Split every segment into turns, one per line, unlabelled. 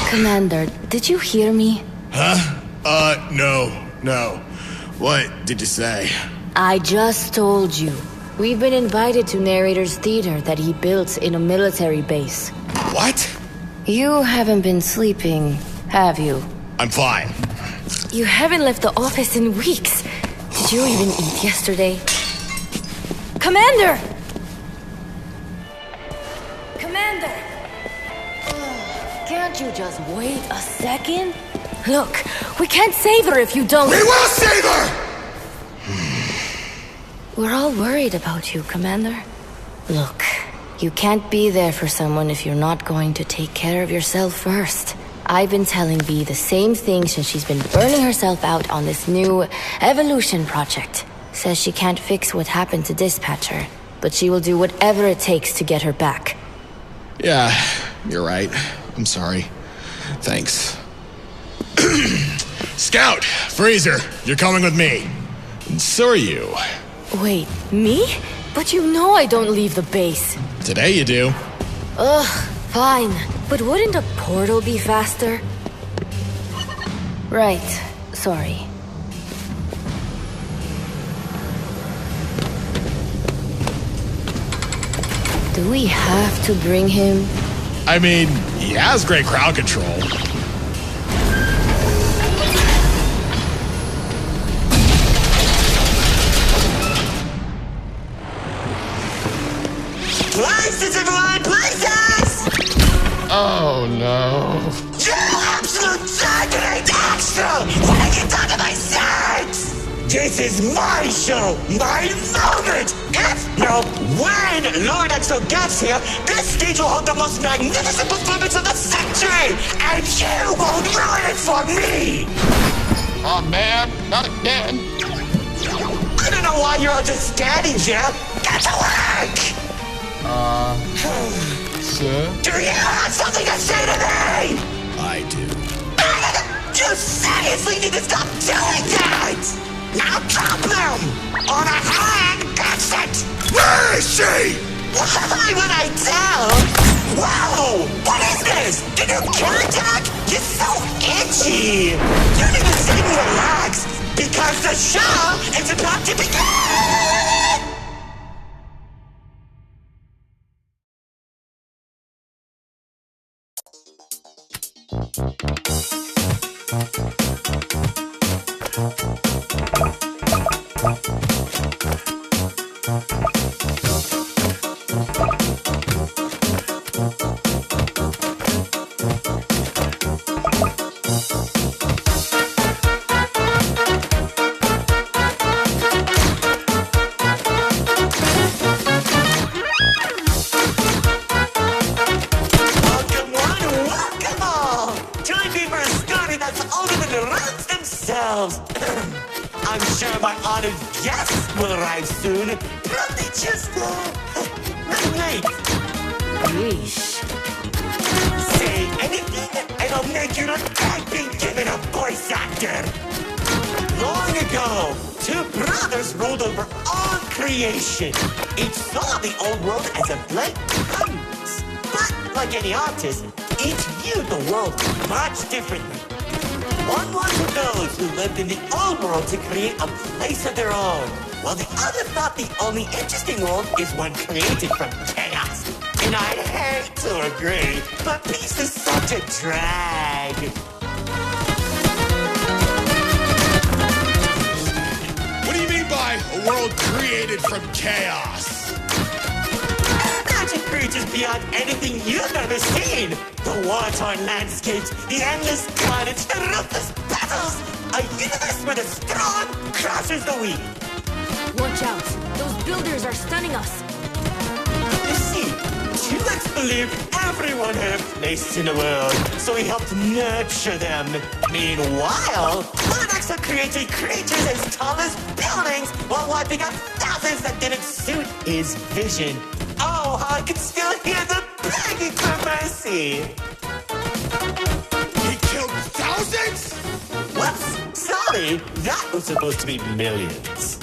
Commander, did you hear me?
Huh? No. What did you say?
I just told you. We've been invited to Narrator's theater that he built in a military base.
What?
You haven't been sleeping, have you?
I'm fine.
You haven't left the office in weeks. Did you even eat yesterday? Commander! Commander! Can't you just wait a second? Look, we can't save her if you don't—
We will save her!
We're all worried about you, Commander. Look, you can't be there for someone if you're not going to take care of yourself first. I've been telling Bee the same thing since she's been burning herself out on this new evolution project. Says she can't fix what happened to Dispatcher, but she will do whatever it takes to get her back.
Yeah, you're right. I'm sorry. Thanks. Scout! Freezer! You're coming with me. And so are you.
Wait, me? But you know I don't leave the base.
Today you do.
Ugh, fine. But wouldn't a portal be faster? Right. Sorry. Do we have to bring him?
I mean, he has great crowd control.
Places, everyone! Places!
Oh, no.
You absolute targeting extra! When I get down to my sex! This is my show! My moment! If, no, when Lord Exo gets here, this stage will hold the most magnificent performance of the century! And you won't ruin it for me!
Oh, man. Not again.
I don't know why you're all just standing here! Get to work!
Sir?
Do you have something to say to me?
I do.
You seriously need to stop doing that! Now drop them! On a hand, that's it!
Where is she?
Why would I tell? Whoa! What is this? Did you kill attack? You're so itchy! You need to sit and relax, because the show is about to begin! I'm sure my honored guests will arrive soon. Probably just, wait.
Yeesh.
Say anything, and I'll make you look like being given a voice actor. Long ago, two brothers ruled over all creation. Each saw the old world as a blank canvas. But, like any artist, each viewed the world much differently. One wanted those who lived in the old world to create a place of their own, while the other thought the only interesting world is one created from chaos. And I'd hate to agree, but peace is such a drag.
What do you mean by a world created from chaos?
Magic creatures beyond anything you've ever seen. The war-torn landscapes, the endless carnage, the ruthless battles. A universe where the strong crushes the weak.
Watch out. Those builders are stunning us.
You see, T-Rex believed everyone had a place in the world, so he helped nurture them. Meanwhile, Alexa created creatures as tall as buildings while wiping out thousands that didn't suit his vision. Oh, I can still hear the begging for mercy.
He killed thousands?
Whoops, so Originally, that was supposed to be millions.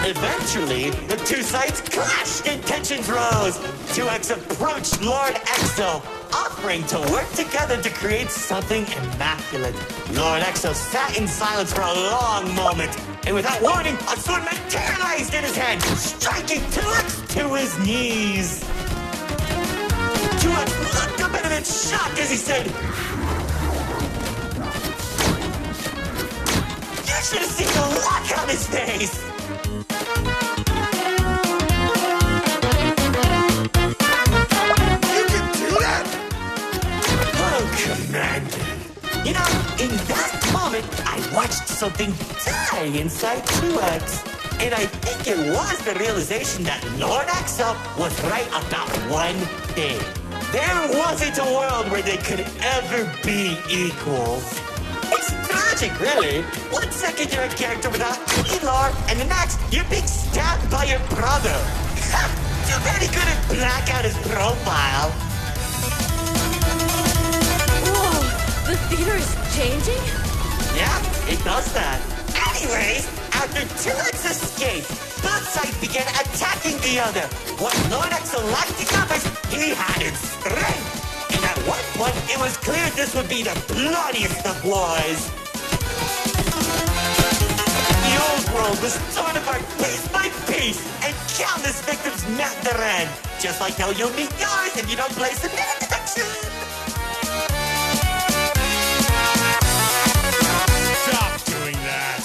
Eventually, the two sides clashed and tensions rose. 2X approached Lord Exo, offering to work together to create something immaculate. Lord Exo sat in silence for a long moment, and without warning, a sword materialized in his hand, striking 2X to his knees. 2X looked up at him in shock as he said, "You should have seen the look on his face!" Commander. You know, in that moment, I watched something die inside 2X. And I think it was the realization that Lord Exo was right about one thing. There wasn't a world where they could ever be equals. It's tragic, really. 1 second you're a character without any lore, and the next, you're being stabbed by your brother. Too bad he couldn't black out his profile.
The theater is changing?
Yeah, it does that. Anyways, after 2X escaped, both sides began attacking the other. What Lord Exo lacked in numbers, he had in strength. And at one point, it was clear this would be the bloodiest of wars. The old world was torn apart piece by piece, and countless victims met their end. Just like how you'll meet yours if you don't place a minute detection.
Stop doing that.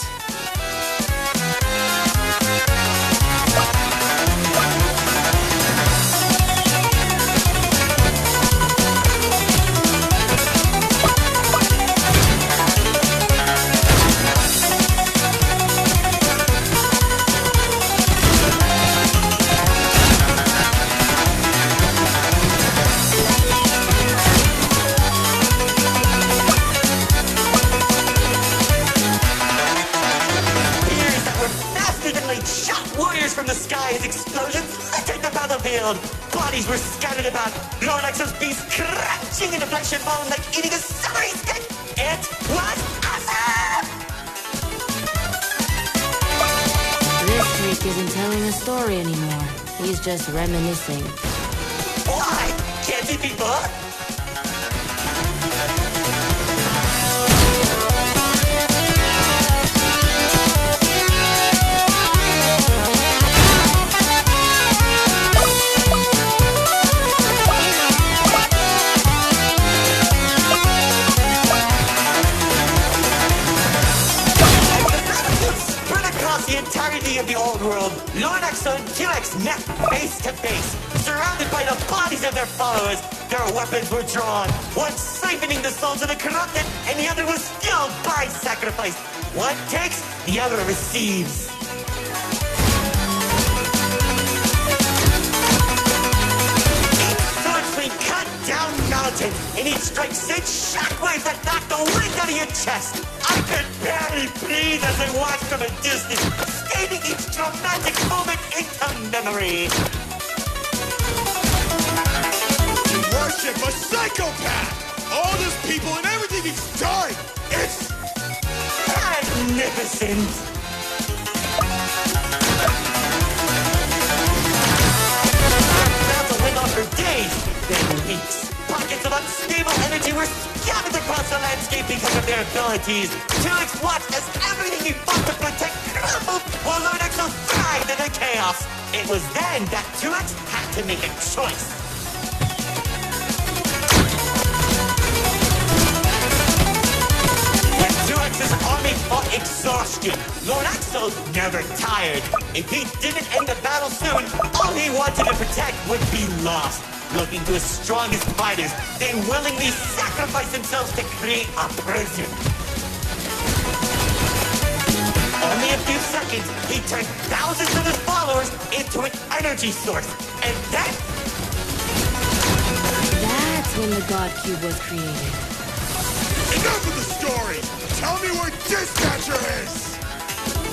From the sky as explosions littered the battlefield. Bodies were scattered about. Lord Exo's beast crashing into flesh and bone like eating a summery stick. It was awesome!
This freak isn't telling a story anymore. He's just reminiscing.
Why? Can't it be both? Of the old world, Lord Exo and 2X met face to face, surrounded by the bodies of their followers. Their weapons were drawn, one siphoning the souls of the corrupted, and the other was killed by sacrifice. One takes, the other receives. Each sword swing cut down mountain, and each strike sent shockwaves that knocked the wind out of your chest. I could barely breathe as I watched from a distance, saving each dramatic moment into memory.
You worship a psychopath! All those people and everything he's done! It's
magnificent! About to win on for days, then weeks. Pockets of unstable energy were scattered across the landscape because of their abilities. 2X watched as everything he fought to protect crumbled, while Lord Exo thrived in the chaos. It was then that 2X had to make a choice. When 2X's army fought exhaustion, Lord Exo never tired. If he didn't end the battle soon, all he wanted to protect would be lost. Looking to his strongest fighters, they willingly sacrifice themselves to create a prison. Only a few seconds, he turned thousands of his followers into an energy source. And then...
That's when the God Cube was created.
enough of the story! Tell me where Dispatcher is!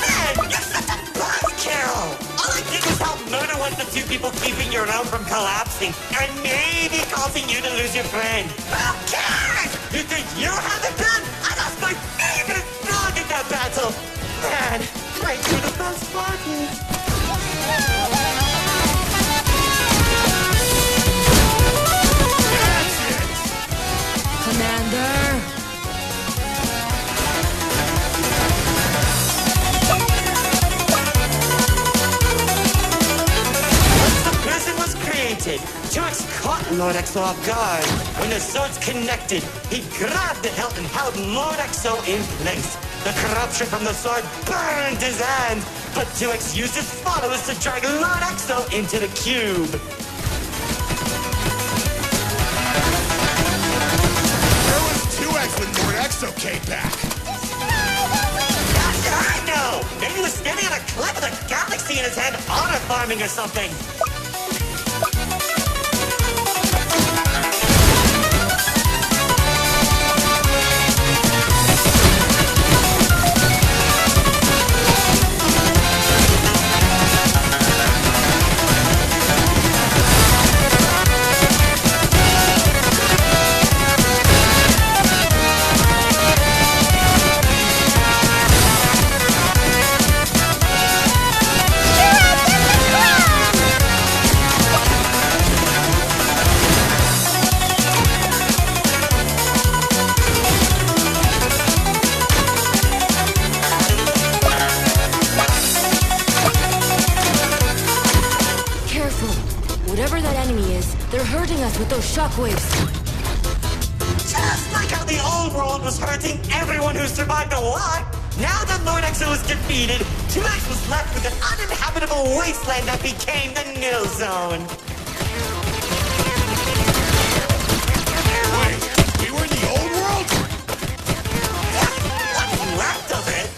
Man, you're such a buzzkill! All I did was help murder one of the two people keeping your realm from collapsing, and maybe causing you to lose your friend. Who cares? You think you have the gun? I lost my favorite dog in that right through the best party.
That's it!
Commander!
Prison was created. Jux caught Lord Exo off guard. When the swords connected, he grabbed the hilt and held Lord Exo in place. The corruption from the sword burned his hand, but Jux used his followers to drag Lord Exo into the cube.
Where was 2X when Lord Exo came back?
I know! Maybe he was standing on a cliff with a galaxy in his hand, honor farming or something.
Whatever that enemy is, they're hurting us with those shockwaves.
Just like how the old world was hurting everyone who survived a war, now that Lord Exo was defeated, 2X was left with an uninhabitable wasteland that became the Nil Zone.
Wait, we were in the old world?
What's left of it?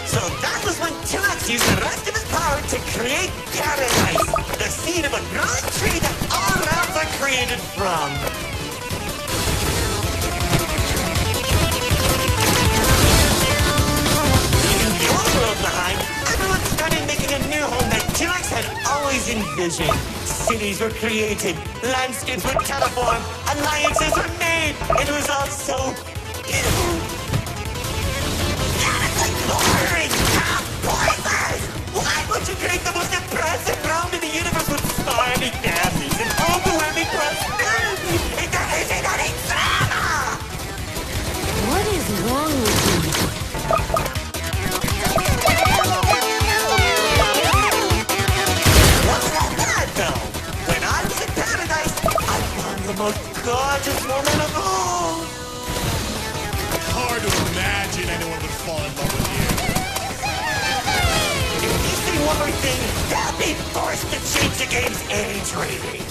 So that was when 2X used the rest of his power to create paradise, the seed of a growing tree that all realms are created from. Leaving the old world behind, everyone started making a new home that 2X had always envisioned. Cities were created, landscapes were terraformed, alliances were made, and it was all so beautiful. Boring! Pointless! Why would you create the most impressive realm in the universe with stormy families and overwhelming prosperity? It isn't any drama!
What is wrong with you?
Wasn't that bad, though? When I was in paradise, I found the most gorgeous woman of all!
Hard to imagine anyone would fall in love with you.
If you say one more thing, they'll be forced to change the game's age rating.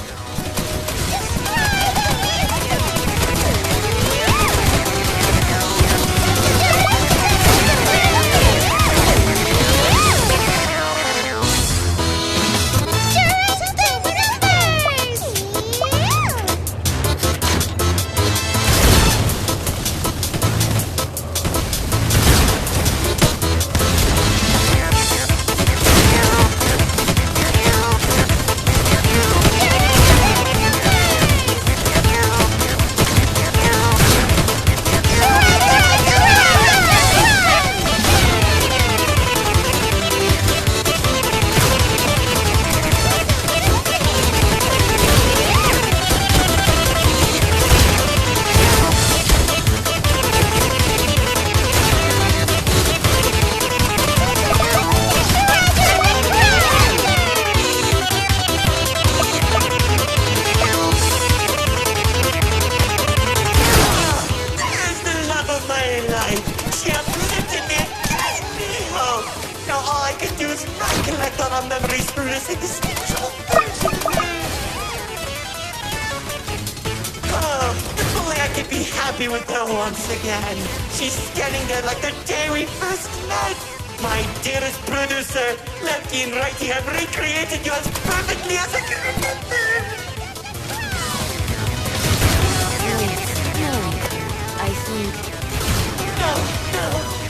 Memories through this existential version. Oh, if only I could be happy with her once again. She's standing there like the day we first met. My dearest producer, Lefty and Righty have recreated you as perfectly as I can remember.
sleep.
No,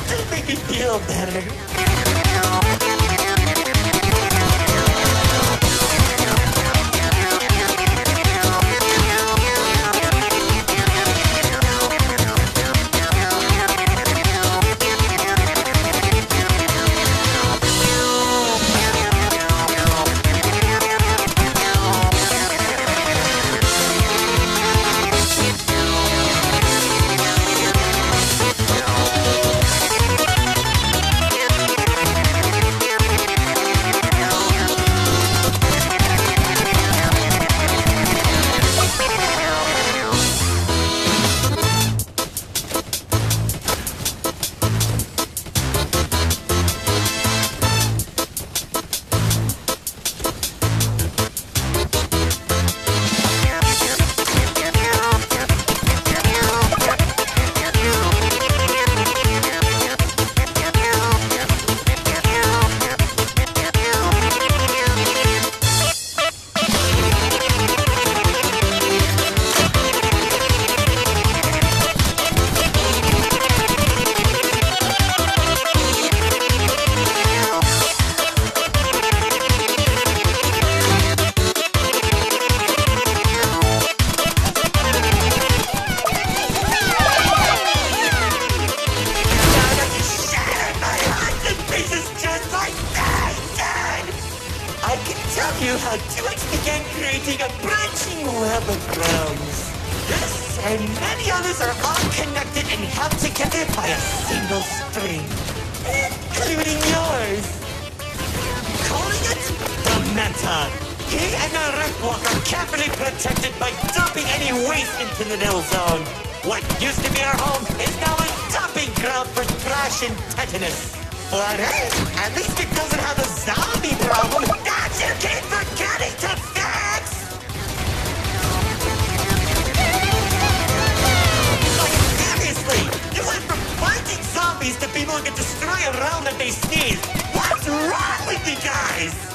don't make me feel better. How 2X began creating a branching web of grounds. This and many others are all connected and held together by a single string, including yours. Calling it the Meta. He and the Ripwalk are carefully protected by dumping any waste into the nil zone. What used to be our home is now a dumping ground for trash and tetanus. But hey, at least it doesn't have a zombie problem that you keep forgetting to fix! Like, seriously, you went from fighting zombies to people who can destroy a round that they sneeze. What's wrong with you guys?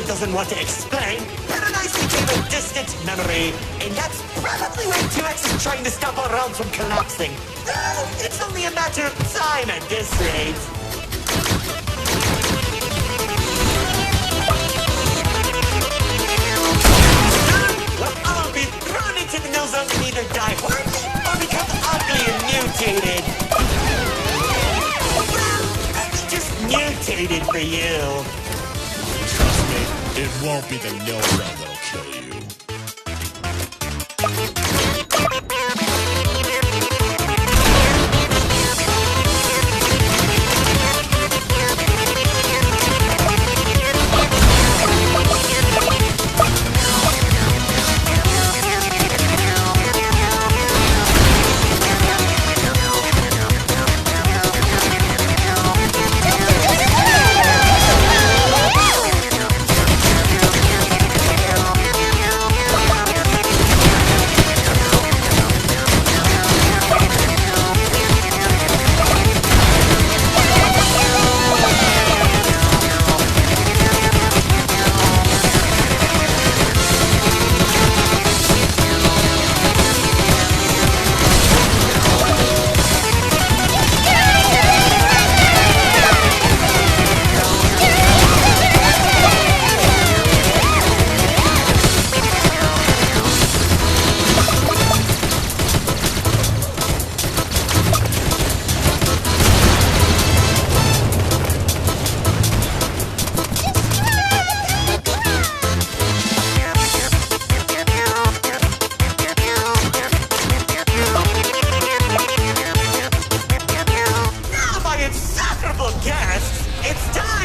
Doesn't want to explain, Paradise became a distant memory, and that's probably why 2X is trying to stop our realms from collapsing. Well, it's only a matter of time at this rate. Well, I'll be thrown into the nil zone and either die horribly or become ugly and mutated. Well, maybe just mutated for you.
It won't be the nil zone that'll kill you.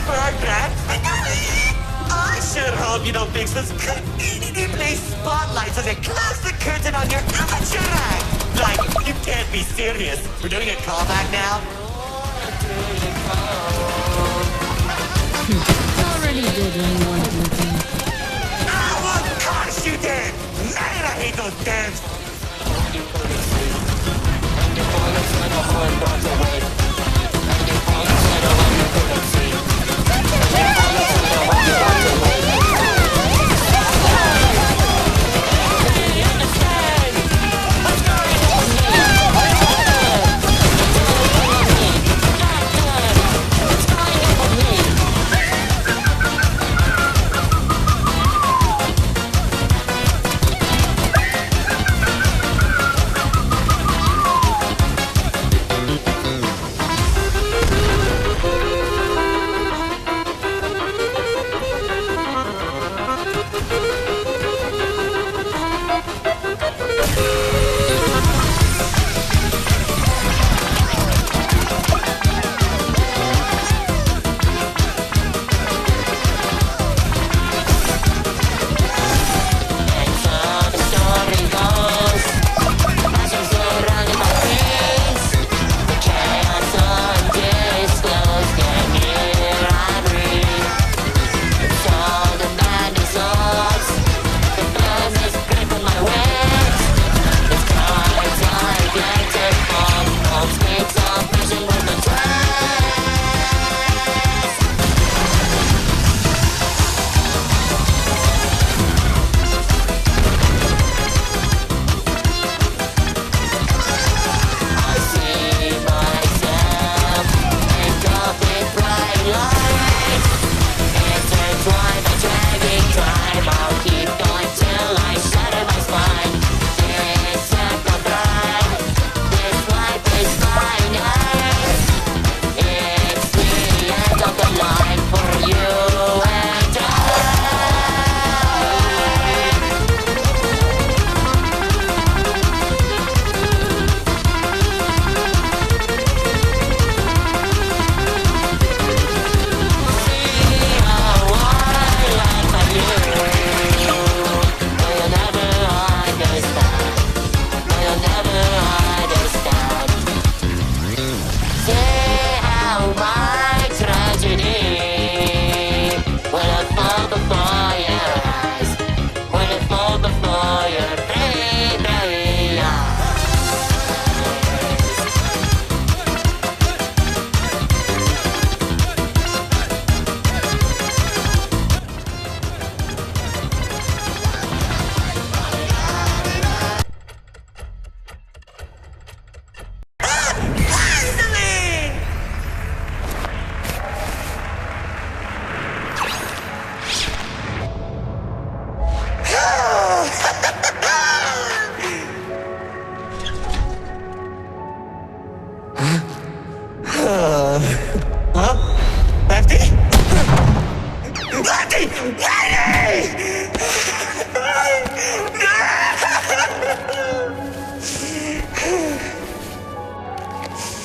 sorry for our crap. I sure hope you don't fix this conveniently placed spotlight so they close the curtain on your amateur act. Like, you can't be serious. We're doing a callback now?
Already did when you weren't looking.
Oh, of course you did! Man, I hate those dance.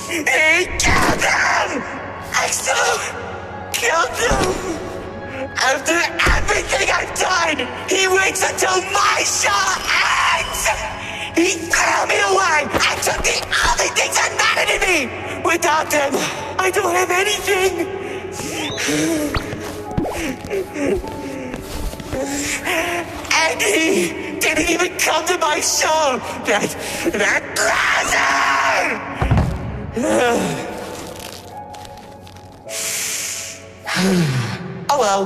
He killed him! Axel killed him! After everything I've done, he waits until my show ends! He threw me away and took the only things that mattered to me! Without them, I don't have anything! And he didn't even come to my show! That loser! Oh well.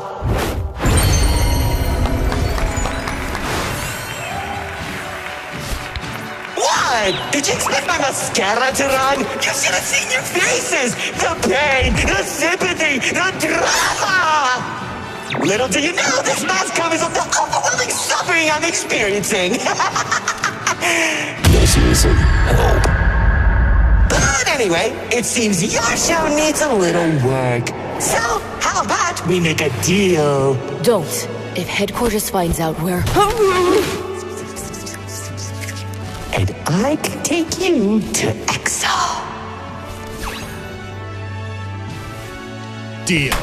What? Did you expect my mascara to run? You should have seen your faces! The pain, the sympathy, the drama! Little do you know, this mask covers up the overwhelming suffering I'm experiencing! This isn't help. But anyway, it seems your show needs a little work. So, how about we make a deal?
Don't. If headquarters finds out we're...
And I can take you to Exo.
Deal.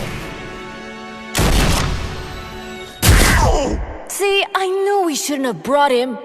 See, I knew we shouldn't have brought him.